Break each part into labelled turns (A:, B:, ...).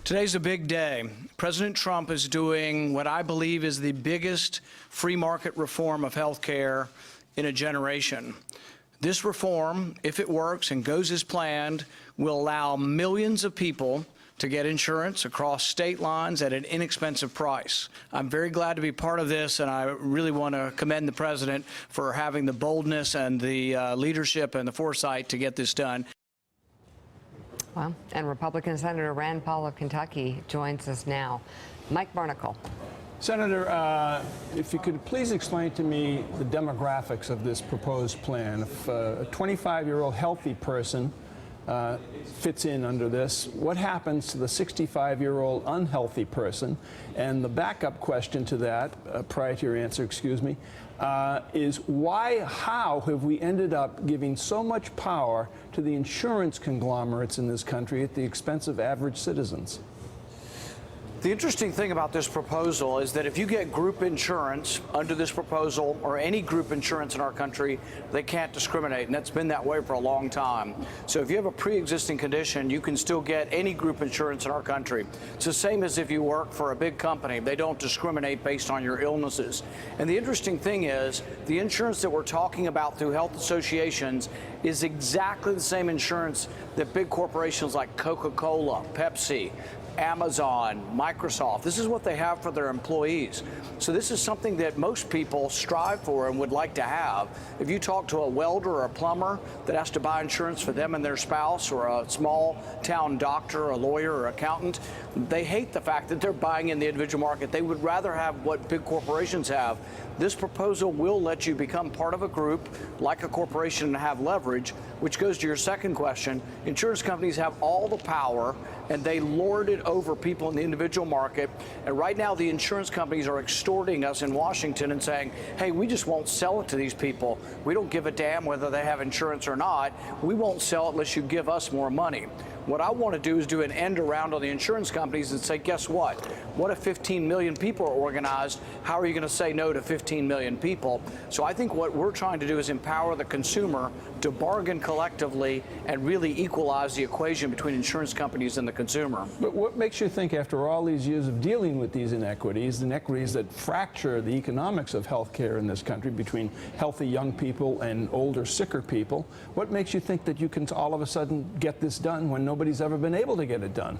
A: Today's a big day. President Trump is doing what I believe is the biggest free market reform of health care in a generation. This reform, if it works and goes as planned, will allow millions of people to get insurance across state lines at an inexpensive price. I'm very glad to be part of this, and I really want to commend the president for having the boldness and the leadership and the foresight to get this done.
B: Well, and Republican Senator Rand Paul of Kentucky joins us now. Mike Barnicle.
C: Senator, if you could please explain to me the demographics of this proposed plan. If a 25-year-old healthy person fits in under this, what happens to the 65-year-old unhealthy person? And the backup question to that, prior to your answer, excuse me, is how have we ended up giving so much power to the insurance conglomerates in this country at the expense of average citizens?
A: The interesting thing about this proposal is that if you get group insurance under this proposal, or any group insurance in our country, they can't discriminate, and that's been that way for a long time. So if you have a pre-existing condition, you can still get any group insurance in our country. It's the same as if you work for a big company. They don't discriminate based on your illnesses. And the interesting thing is, the insurance that we're talking about through health associations is exactly the same insurance that big corporations like Coca-Cola, Pepsi, Amazon, Microsoft, this is what they have for their employees. So this is something that most people strive for and would like to have. If you talk to a welder or a plumber that has to buy insurance for them and their spouse, or a small town doctor, a lawyer or accountant, they hate the fact that they're buying in the individual market. They would rather have what big corporations have. This proposal will let you become part of a group like a corporation and have leverage, which goes to your second question. Insurance companies have all the power, and they lord it over people in the individual market. And right now, the insurance companies are extorting us in Washington and saying, hey, we just won't sell it to these people. We don't give a damn whether they have insurance or not. We won't sell it unless you give us more money. What I want to do is do an end around on the insurance companies and say, guess what? What if 15 million people are organized? How are you going to say no to 15 million people? So I think what we're trying to do is empower the consumer to bargain collectively and really equalize the equation between insurance companies and the consumer.
C: But what makes you think, after all these years of dealing with these inequities that fracture the economics of health care in this country between healthy young people and older, sicker people, what makes you think that you can all of a sudden get this done when nobody's ever been able to get it done?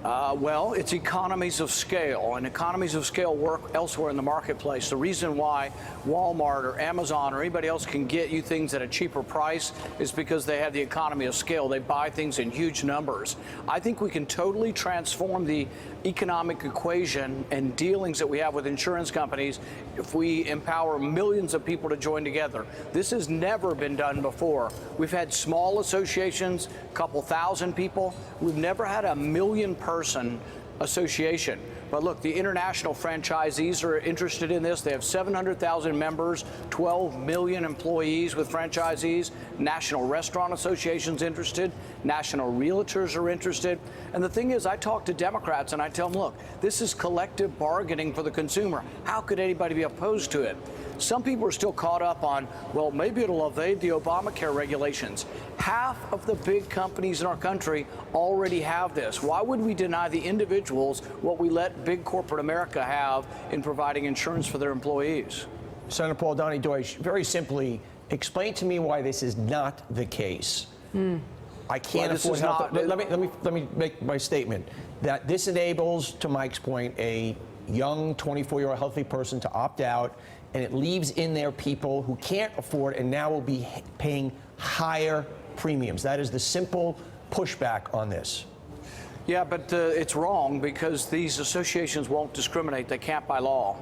A: Well, it's economies of scale, and economies of scale work elsewhere in the marketplace. The reason why Walmart or Amazon or anybody else can get you things at a cheaper price is because they have the economy of scale. They buy things in huge numbers. I think we can totally transform the economic equation and dealings that we have with insurance companies if we empower millions of people to join together. This has never been done before. We've had small associations, a couple thousand people. We've never had a million-person association. But look, the international franchisees are interested in this. They have 700,000 members, 12 million employees with franchisees. National Restaurant Association's interested. National Realtors are interested. And the thing is, I talk to Democrats and I tell them, look, this is collective bargaining for the consumer. How could anybody be opposed to it? Some people are still caught up on, well, maybe it'll evade the Obamacare regulations. Half of the big companies in our country already have this. Why would we deny the individuals what we let big corporate America have in providing insurance for their employees?
D: Senator Paul Donnie Deutsch, very simply, explain to me why this is not the case. I can't afford health. Let me make my statement. That this enables, to Mike's point, a young 24-year-old healthy person to opt out, and it leaves in there people who can't afford and now will be paying higher premiums. That is the simple pushback on this.
A: Yeah, but it's wrong, because these associations won't discriminate. They can't by law.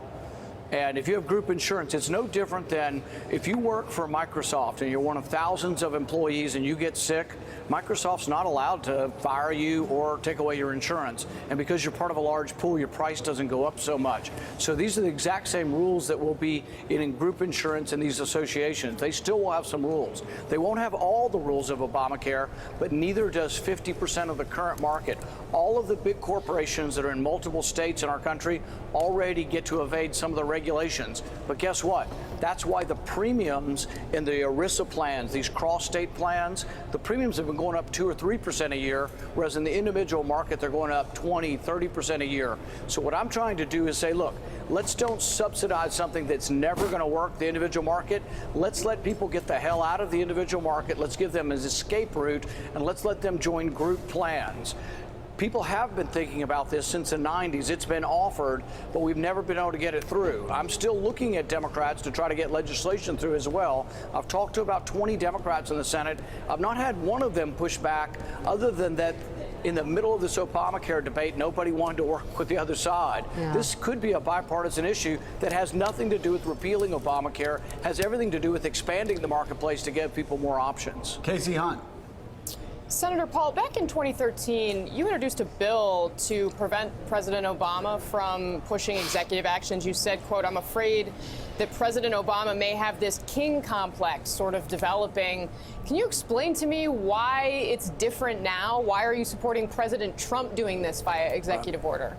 A: And if you have group insurance, it's no different than if you work for Microsoft and you're one of thousands of employees and you get sick, Microsoft's not allowed to fire you or take away your insurance. And because you're part of a large pool, your price doesn't go up so much. So these are the exact same rules that will be in group insurance in these associations. They still will have some rules. They won't have all the rules of Obamacare, but neither does 50% of the current market. All of the big corporations that are in multiple states in our country already get to evade some of the regulations regulations. But guess what? That's why the premiums in the ERISA plans, these cross-state plans, the premiums have been going up 2 or 3% a year, whereas in the individual market, they're going up 20, 30% a year. So what I'm trying to do is say, look, let's don't subsidize something that's never going to work, the individual market. Let's let people get the hell out of the individual market. Let's give them an escape route, and let's let them join group plans. People have been thinking about this since the 90s. It's been offered, but we've never been able to get it through. I'm still looking at Democrats to try to get legislation through as well. I've talked to about 20 Democrats in the Senate. I've not had one of them push back, other than that in the middle of this Obamacare debate, nobody wanted to work with the other side. Yeah. This could be a bipartisan issue that has nothing to do with repealing Obamacare, has everything to do with expanding the marketplace to give people more options.
E: Casey Hunt.
F: Senator Paul, back in 2013, you introduced a bill to prevent President Obama from pushing executive actions. You said, quote, "I'm afraid that President Obama may have this king complex sort of developing." Can you explain to me why it's different now? Why are you supporting President Trump doing this via executive order?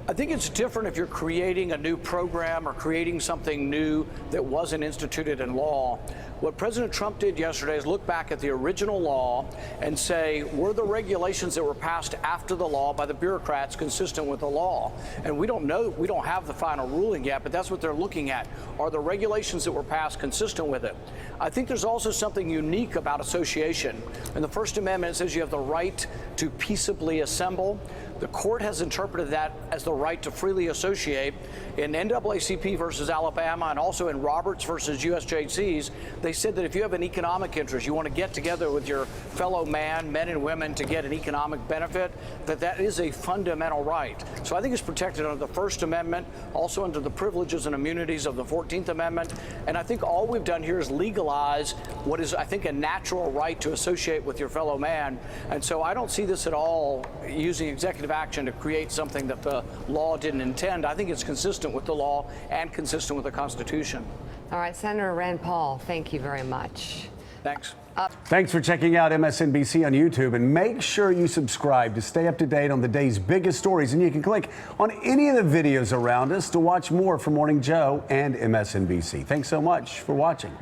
A: I think it's different if you're creating a new program or creating something new that wasn't instituted in law. What President Trump did yesterday is look back at the original law and say, were the regulations that were passed after the law by the bureaucrats consistent with the law? And we don't know, we don't have the final ruling yet, but that's what they're looking at. Are the regulations that were passed consistent with it? I think there's also something unique about association. In the First Amendment, it says you have the right to peaceably assemble. The court has interpreted that as the right to freely associate. In NAACP versus Alabama, and also in Roberts versus USJCs, they said that if you have an economic interest, you want to get together with your fellow men and women to get an economic benefit, that is a fundamental right. So I think it's protected under the First Amendment, also under the privileges and immunities of the 14th Amendment. And I think all we've done here is legalize what is, I think, a natural right to associate with your fellow man. And so I don't see this at all using executive action to create something that the law didn't intend. I think it's consistent with the law and consistent with the Constitution.
B: All right, Senator Rand Paul, thank you very much.
A: Thanks.
E: Thanks for checking out MSNBC on YouTube, and make sure you subscribe to stay up to date on the day's biggest stories. And you can click on any of the videos around us to watch more from Morning Joe and MSNBC. Thanks so much for watching.